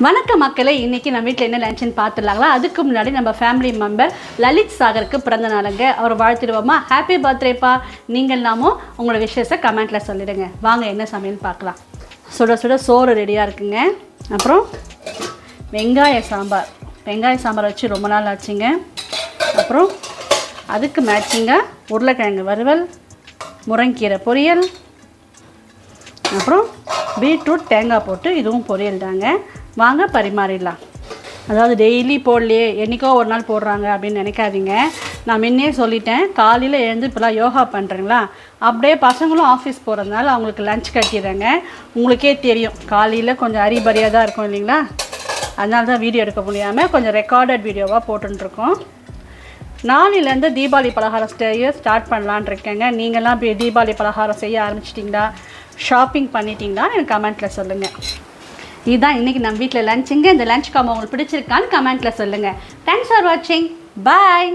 வணக்கம் மக்களே, இன்றைக்கி நம்ம வீட்டில் என்ன லஞ்சுன்னு பார்த்துடலாங்களா? அதுக்கு முன்னாடி நம்ம ஃபேமிலி மெம்பர் லலித் சாகருக்கு பிறந்த நாளுங்க. அவர் வாழ்த்துடுவோமா? ஹாப்பி பர்த்டேப்பா. நீங்கள் எல்லாமும் உங்களோட விஷயத்தை கமெண்ட்டில் சொல்லிடுங்க. வாங்க என்ன சமையல் பார்க்கலாம். சுட சுட சோறு ரெடியாக இருக்குங்க. அப்புறம் வெங்காய சாம்பார் வச்சு ரொம்ப நாள் ஆச்சுங்க. அப்புறம் அதுக்கு மேட்சிங்காக உருளைக்கிழங்கு வறுவல், முருங்கீரை பொரியல், அப்புறம் பீட்ரூட் தேங்காய் போட்டு இதுவும் பொரியல் தாங்க. வாங்க பரிமாறிடலாம். அதாவது டெய்லி போடலையே, என்றைக்கோ ஒரு நாள் போடுறாங்க அப்படின்னு நினைக்காதீங்க. நான் முன்னே சொல்லிட்டேன், காலையில் எழுந்து இப்போலாம் யோகா பண்ணுறீங்களா, அப்படியே பசங்களும் ஆஃபீஸ் போகிறதுனால அவங்களுக்கு லஞ்ச் கட்டிடுறேங்க. உங்களுக்கே தெரியும், காலையில் கொஞ்சம் அரிபரியாக தான் இருக்கும் இல்லைங்களா? அதனால தான் வீடியோ எடுக்க முடியாமல் கொஞ்சம் ரெக்கார்டட் வீடியோவாக போட்டுருக்கோம். நாளையிலேருந்து தீபாவளி பலகாரம் ஸ்டார்ட் பண்ணலான் இருக்கேங்க. நீங்கள்லாம் இப்போ தீபாவளி பலகாரம் செய்ய ஆரம்பிச்சிட்டிங்களா, ஷாப்பிங் பண்ணிட்டீங்களா? எனக்கு கமெண்ட்டில் சொல்லுங்கள். இதுதான் இன்றைக்கி நம்ம வீட்டில் லஞ்சுங்க. இந்த லஞ்ச் காம்போ உங்களுக்கு பிடிச்சிருக்கான்னு கமெண்ட்டில் சொல்லுங்கள். தேங்க்ஸ் ஃபார் வாட்சிங். பாய்.